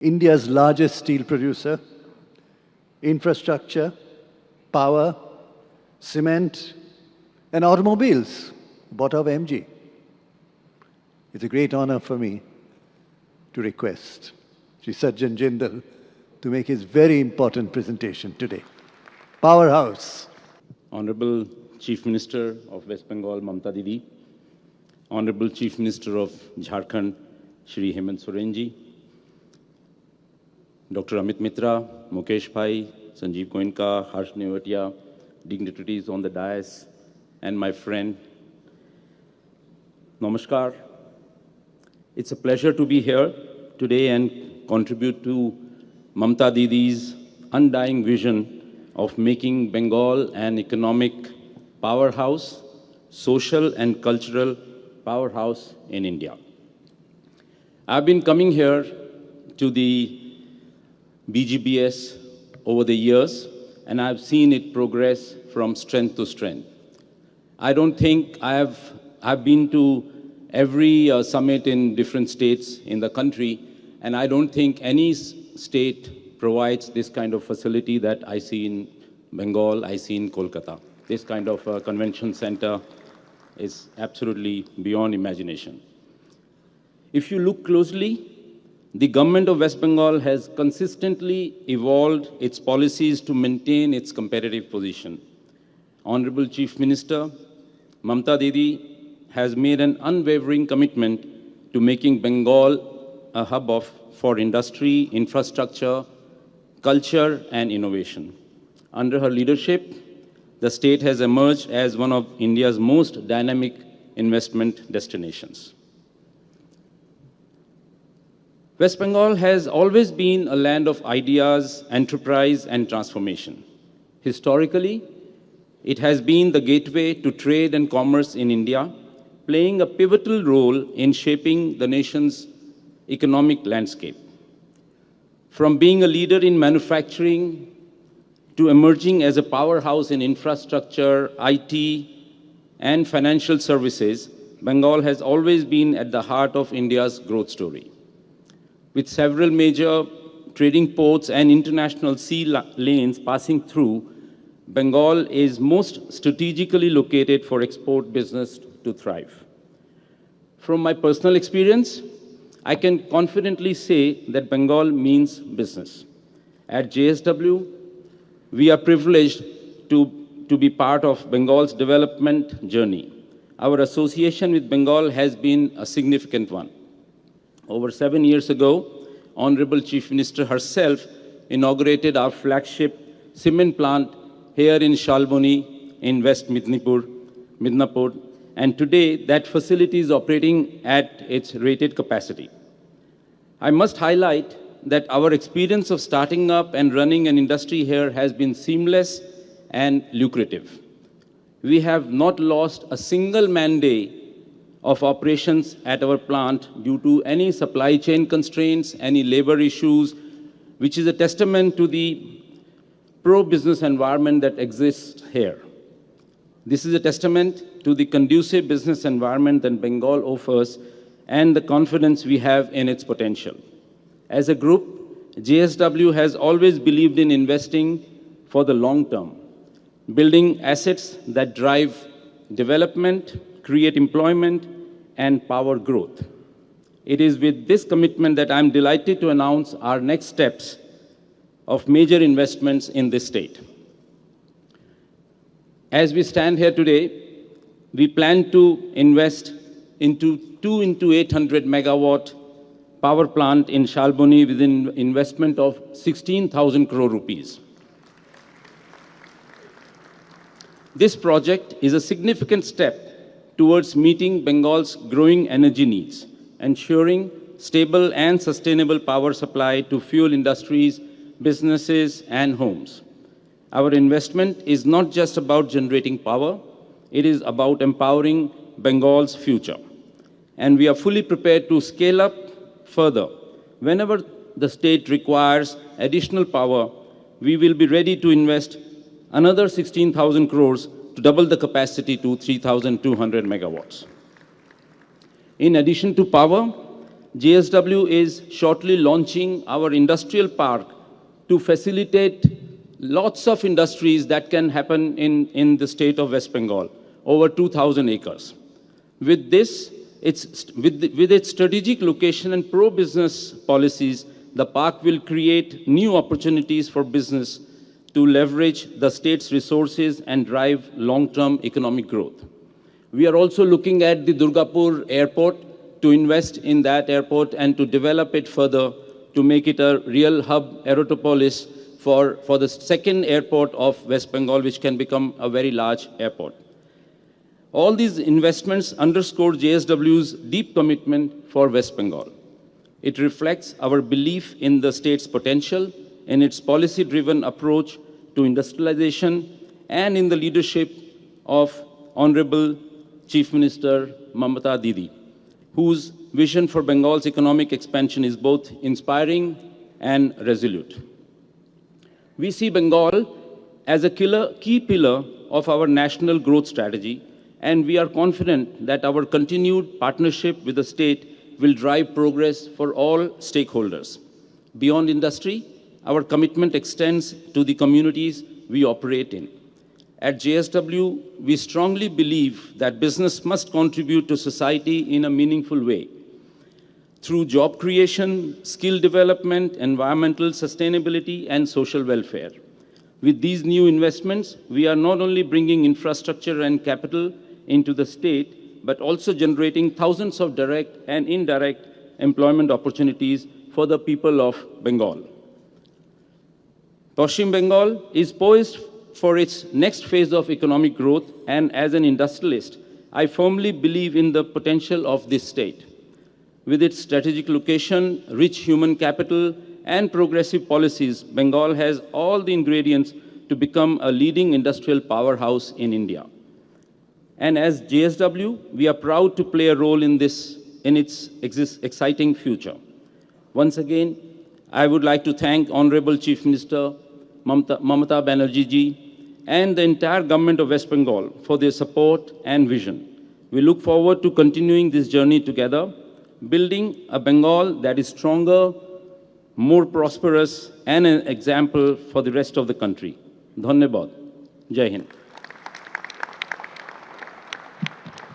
India's largest steel producer, infrastructure, power, cement, and automobiles bought out MG. It's a great honor for me to request Sri Sajjan Jindal to make his very important presentation today. Powerhouse. Honorable Chief Minister of West Bengal, Mamta Didi, Honorable Chief Minister of Jharkhand, Shri Hemant Soren ji, Dr. Amit Mitra, Mukesh Bhai, Sanjeev Goenka, Harsh Nevatia, dignitaries on the dais, and my friend, Namaskar. It's a pleasure to be here today and contribute to Mamta Didi's undying vision of making Bengal an economic powerhouse, social and cultural powerhouse in India. I've been coming here to the BGBS over the years, and I've seen it progress from strength to strength. I don't think I've been to every summit in different states in the country, and I don't think any state provides this kind of facility that I see in Bengal, I see in Kolkata. This kind of convention center is absolutely beyond imagination. If you look closely, the government of West Bengal has consistently evolved its policies to maintain its competitive position. Honorable Chief Minister Mamta Didi has made an unwavering commitment to making Bengal a hub for industry, infrastructure, culture, and innovation. Under her leadership, the state has emerged as one of India's most dynamic investment destinations. West Bengal has always been a land of ideas, enterprise, and transformation. Historically, it has been the gateway to trade and commerce in India, playing a pivotal role in shaping the nation's economic landscape. From being a leader in manufacturing to emerging as a powerhouse in infrastructure, IT, and financial services, Bengal has always been at the heart of India's growth story. With several major trading ports and international sea lanes passing through, Bengal is most strategically located for export business to thrive. From my personal experience, I can confidently say that Bengal means business. At JSW, we are privileged to be part of Bengal's development journey. Our association with Bengal has been a significant one. Over 7 years ago, Honorable Chief Minister herself inaugurated our flagship cement plant here in Shalboni in West Midnapur, and today that facility is operating at its rated capacity. I must highlight that our experience of starting up and running an industry here has been seamless and lucrative. We have not lost a single man-day of operations at our plant due to any supply chain constraints, any labor issues, which is a testament to the pro-business environment that exists here. This is a testament to the conducive business environment that Bengal offers and the confidence we have in its potential. As a group, JSW has always believed in investing for the long term, building assets that drive development, create employment, and power growth. It is with this commitment that I'm delighted to announce our next steps of major investments in this state. As we stand here today, we plan to invest into 2 into 800 megawatt power plant in Shalboni with an investment of 16,000 crore rupees. This project is a significant step towards meeting Bengal's growing energy needs, ensuring stable and sustainable power supply to fuel industries, businesses, and homes. Our investment is not just about generating power, it is about empowering Bengal's future. And we are fully prepared to scale up further. Whenever the state requires additional power, we will be ready to invest another 16,000 crores to double the capacity to 3,200 megawatts. In addition to power, JSW is shortly launching our industrial park to facilitate lots of industries that can happen in the state of West Bengal, over 2,000 acres. With this, with its strategic location and pro-business policies, the park will create new opportunities for business to leverage the state's resources and drive long-term economic growth. We are also looking at the Durgapur airport to invest in that airport and to develop it further to make it a real hub aerotopolis for the second airport of West Bengal, which can become a very large airport. All these investments underscore JSW's deep commitment for West Bengal. It reflects our belief in the state's potential, in its policy-driven approach to industrialization, and in the leadership of Honorable Chief Minister Mamata Didi, whose vision for Bengal's economic expansion is both inspiring and resolute. We see Bengal as a key pillar of our national growth strategy, and we are confident that our continued partnership with the state will drive progress for all stakeholders. Beyond industry, our commitment extends to the communities we operate in. At JSW, we strongly believe that business must contribute to society in a meaningful way. Through job creation, skill development, environmental sustainability, and social welfare. With these new investments, we are not only bringing infrastructure and capital into the state, but also generating thousands of direct and indirect employment opportunities for the people of Bengal. Paschim Bengal is poised for its next phase of economic growth, and as an industrialist, I firmly believe in the potential of this state. With its strategic location, rich human capital, and progressive policies, Bengal has all the ingredients to become a leading industrial powerhouse in India. And as JSW, we are proud to play a role in its exciting future. Once again, I would like to thank Honorable Chief Minister Mamata Banerjee ji and the entire government of West Bengal for their support and vision. We look forward to continuing this journey together, building a Bengal that is stronger, more prosperous, and an example for the rest of the country. Dhanyabad. Jai Hind.